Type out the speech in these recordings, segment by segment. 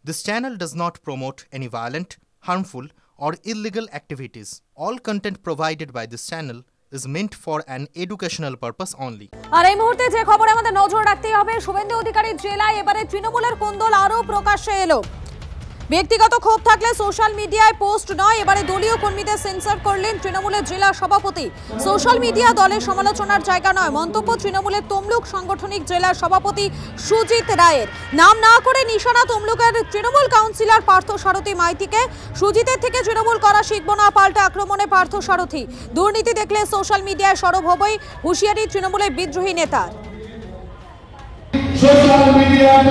This channel does not promote any violent, harmful, or illegal activities. All content provided by this channel is meant for an educational purpose only. আর এই মুহূর্তে যে খবরে আমাদের নজর রাখতেই হবে, শুভেন্দু অধিকারীর জেলায় এবারে তৃণমূলের কোন্দল আরও প্রকাশ্যে এলো। ব্যক্তিগত ক্ষোভ থাকলে সোশ্যাল মিডিয়ায় পোস্ট নয়, এবারে দলীয় কর্মীদের সেন্সর করলেন তৃণমূলের জেলা সভাপতি। সোশ্যাল মিডিয়া দলের সমালোচনার জায়গা নয়, মন্তব্য তৃণমূলের তমলুক সাংগঠনিক জেলা সভাপতি সুজিত রায়ের। নাম না করে নিশানা তমলুকের তৃণমূল কাউন্সিলর পার্থ সারথী মাইতিকে। সুজিতের থেকে তৃণমূল করা শিখব না, পাল্টা আক্রমণে পার্থ সারথী। দুর্নীতি দেখলে সোশ্যাল মিডিয়ায় সরব হবই, হুঁশিয়ারি তৃণমূলের বিদ্রোহী নেতার। সোশ্যাল মিডিয়ায়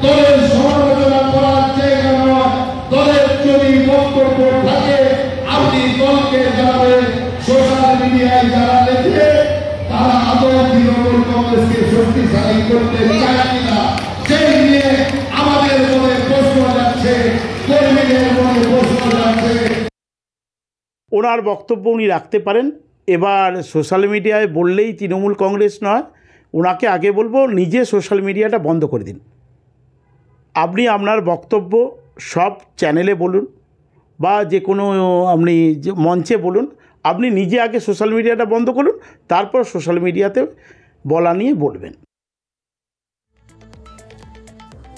দলের সমালোচনা করার জায়গা নয়, দলের যদি বক্তব্য থাকে আপনি দলকে জানাবেন। সোশ্যাল মিডিয়ায় যারা লেখে তারা আদৌ তৃণমূল কংগ্রেসকে শক্তিশালী করতে চায় কিনা সেই নিয়ে আমাদের মনে প্রশ্ন যাচ্ছে, কর্মীদের মনে প্রশ্ন যাচ্ছে। ওনার বক্তব্য উনি রাখতে পারেন। এবার সোশ্যাল মিডিয়ায় বললেই তৃণমূল কংগ্রেস নয়, ওনাকে আগে বলবো নিজে সোশ্যাল মিডিয়াটা বন্ধ করে দিন। আপনি আপনার বক্তব্য সব চ্যানেলে বলুন বা যে কোনো আপনি যে মঞ্চে বলুন, আপনি নিজে আগে সোশ্যাল মিডিয়াটা বন্ধ করুন, তারপর সোশ্যাল মিডিয়াতে বলা নিয়ে বলবেন।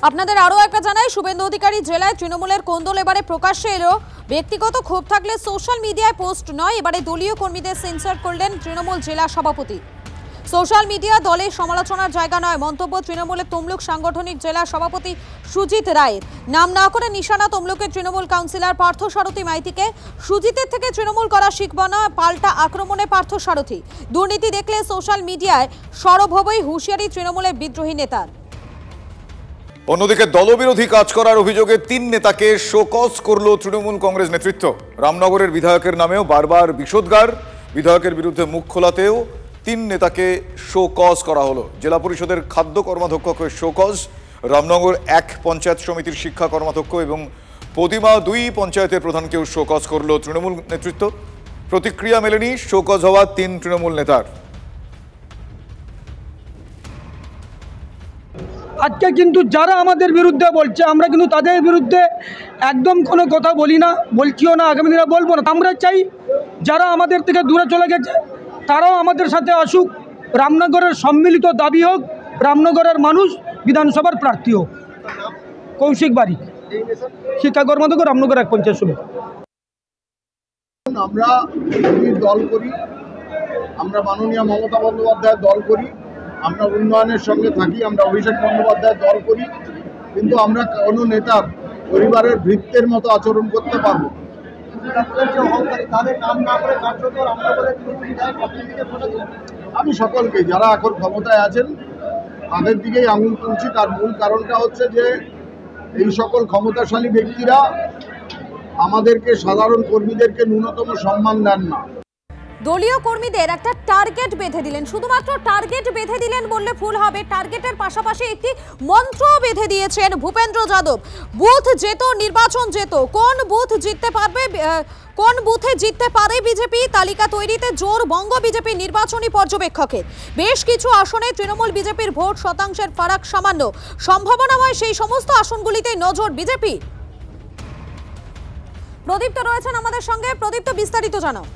আপনাদের আরও একটা জানাই, শুভেন্দু অধিকারী জেলায় তৃণমূলের কোন্দল এবারে প্রকাশ্যে এলো। ব্যক্তিগত ক্ষোভ থাকলে সোশ্যাল মিডিয়ায় পোস্ট নয়, এবারে দলীয় কর্মীদের সেন্সর করলেন তৃণমূল জেলা সভাপতি। সোশ্যাল মিডিয়া দলের সমালোচনার জায়গা নয়, মন্তব্য তৃণমূলের তমলুক সাংগঠনিক জেলা সভাপতি সুজিত রায়ের। নাম না করে নিশানা তমলুকের তৃণমূল কাউন্সিলর পার্থ সারথী মাইতিকে। সুজিতের থেকে তৃণমূল করা শিখব না, পাল্টা আক্রমণে পার্থ সারথী। দুর্নীতি দেখলে সোশ্যাল মিডিয়ায় সরব হবই, হুঁশিয়ারি তৃণমূলের বিদ্রোহী নেতার। অন্যদিকে দলবিরোধী কাজ করার অভিযোগে 3 নেতাকে শোকজ করল তৃণমূল কংগ্রেস নেতৃত্ব। রামনগরের বিধায়কের নামেও বারবার বিষোদগার, বিধায়কের বিরুদ্ধে মুখ খোলাতেও 3 নেতাকে শোকজ করা হলো। জেলা পরিষদের খাদ্য কর্মাধ্যক্ষকে শোকজ, রামনগর 1 পঞ্চায়েত সমিতির শিক্ষা কর্মাধ্যক্ষ এবং পদিমা 2 পঞ্চায়েতের প্রধানকেও শোকজ করল তৃণমূল নেতৃত্ব। প্রতিক্রিয়া মেলেনি শোকজ হওয়া 3 তৃণমূল নেতার। আজকে কিন্তু যারা আমাদের বিরুদ্ধে বলছে, আমরা কিন্তু তাদের বিরুদ্ধে একদম কোনো কথা বলি না, বলছিও না, আগামী দিনে বলবো না। আমরা চাই যারা আমাদের থেকে দূরে চলে গেছে তারাও আমাদের সাথে আসুক। রামনগরের সম্মিলিত দাবি হোক, রামনগরের মানুষ বিধানসভার প্রার্থী হোক। কৌশিক বারিক, শিক্ষা কর্মাধ্যক্ষ, রামনগর 1 পঞ্চায়েত সমিতি। আমরা দল করি, আমরা মাননীয় মমতা বন্দ্যোপাধ্যায়ের দল করি, আমরা উন্নয়নের সঙ্গে থাকি, আমরা অভিষেক বন্দ্যোপাধ্যায়ের দল করি, কিন্তু আমরা কোনো নেতার পরিবারের ভৃত্যের মতো আচরণ করতে পারবো। আমি সকলকে যারা এখন ক্ষমতায় আছেন তাদের দিকেই আঙুল তুলছি। তার মূল কারণটা হচ্ছে যে এই সকল ক্ষমতাশালী ব্যক্তিরা আমাদেরকে, সাধারণ কর্মীদেরকে ন্যূনতম সম্মান দেন না। দলীয় কর্মীদের একটা টার্গেট বেঁধে দিলেন। শুধুমাত্র টার্গেট বেঁধে দিলেন বললে ভুল হবে, টার্গেটের পাশাপাশি একটি মন্ত্র বেঁধে দিয়েছেন ভূপেন্দ্র যাদব। বুথ যেত, নির্বাচন যেত, কোন বুথ জিততে পারবে, কোন বুথে জিততে পারে বিজেপি, তালিকা তৈরিতে জোর বঙ্গ বিজেপি নির্বাচনী পর্যবেক্ষকের। বেশ কিছু আসনে তৃণমূল বিজেপির ভোট শতাংশের ফারাক সামান্য, সম্ভাবনাময় সেই সমস্ত আসনগুলিতে নজর বিজেপি। প্রদীপ্ত রয়েছেন আমাদের সঙ্গে। প্রদীপ্ত, বিস্তারিত জানাও।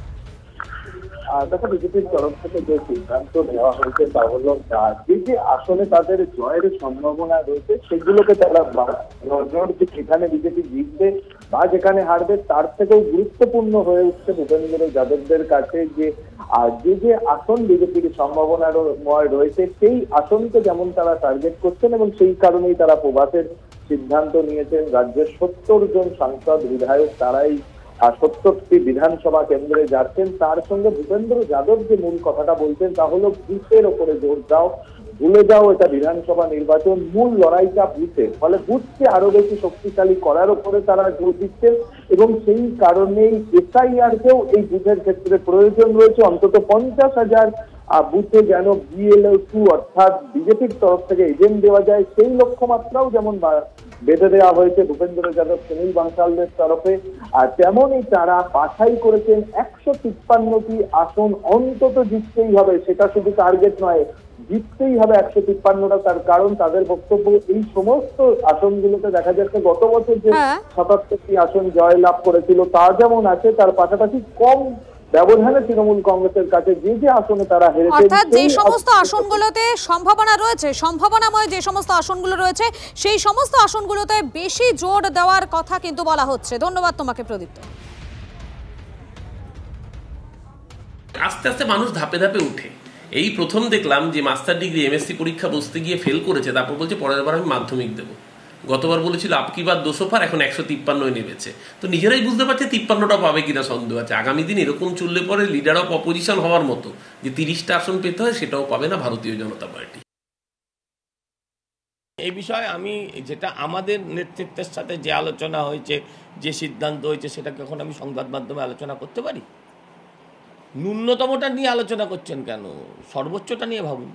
দেখো, বিজেপির তরফ থেকে যে সিদ্ধান্ত নেওয়া হয়েছে তা হলো যে আসলে তাদের জয়ের সম্ভাবনা রয়েছে সেগুলোকে তারা নজর, যে যেখানে বিজেপি জিতবে বা যেখানে হারবে তার থেকেও গুরুত্বপূর্ণ হয়ে উঠছে ভূপেন্দ্র যাদবদের কাছে যে যে আসন বিজেপির সম্ভাবনাময় রয়েছে সেই আসনকে যেমন তারা টার্গেট করছেন এবং সেই কারণেই তারা প্রবাসের সিদ্ধান্ত নিয়েছেন। রাজ্যের 70 জন সাংসদ বিধায়ক তারাই 70টি বিধানসভা কেন্দ্রে যাচ্ছেন। তার সঙ্গে ভূপেন্দ্র যাদব যে মূল কথাটা বলছেন তা হলো বুথের ওপরে জোর দাও, ভুলে যাও এটা বিধানসভা নির্বাচন, মূল লড়াইটা বুথে। ফলে বুথকে আরো বেশি শক্তিশালী করার উপরে তারা জোর দিচ্ছেন এবং সেই কারণেই এসআইআর-কেও এই বুথের ক্ষেত্রে প্রয়োজন রয়েছে। অন্তত 50,000 বুথে যেন BLO2 অর্থাৎ বিজেপির তরফ থেকে এজেন্ট দেওয়া যায়, সেই লক্ষ্যমাত্রাও যেমন বেঁধে দেওয়া হয়েছে ভূপেন্দ্র যাদব সুনীল বানসালদের তরফে। আর তেমনই তারা বাছাই করেছেন 153টি আসন অন্তত জিততেই হবে, সেটা শুধু টার্গেট নয়, জিততেই হবে 153টা। তার কারণ তাদের বক্তব্য এই সমস্ত আসনগুলোতে দেখা যাচ্ছে গত বছর যে 77টি আসন জয় লাভ করেছিল তা যেমন আছে, তার পাশাপাশি কম ব্যবধানে তৃণমূল কংগ্রেসের কাছে যে যে আসনে তারা হেরেছে, অর্থাৎ যে সমস্ত আসনগুলোতে সম্ভাবনা রয়েছে, সম্ভাবনাময় যে সমস্ত আসনগুলো রয়েছে, সেই সমস্ত আসনগুলোতে বেশি জোর দেওয়ার কথা কিন্তু বলা হচ্ছে। ধন্যবাদ তোমাকে প্রদীপ্ত। আস্তে আস্তে মানুষ ধাপে ধাপে উঠে। এই প্রথম দেখলাম যে মাস্টার ডিগ্রি এমএসসি পরীক্ষা বসতে গিয়ে ফেল করেছে, তারপর বলছে পরের বার আমি মাধ্যমিক দেবো। গতবার বলেছিল আপকি বার 200 পার, এখন 153 নেমেছে। তো নিজেরাই বুঝতে পারছে 53টা পাবে কিনা সন্দেহ আছে। আগামী দিন এরকম চললে পরে লিডার অফ অপোজিশন হওয়ার মতো যে 30টা আসন পেতে হয় সেটাও পাবে না ভারতীয় জনতা পার্টি। এই বিষয়ে আমি যেটা আমাদের নেতৃত্বের সাথে যে আলোচনা হয়েছে, যে সিদ্ধান্ত হয়েছে, সেটাকে এখন আমি সংবাদ মাধ্যমে আলোচনা করতে পারি? ন্যূনতমটা নিয়ে আলোচনা করছেন কেন? সর্বোচ্চটা নিয়ে ভাবুন।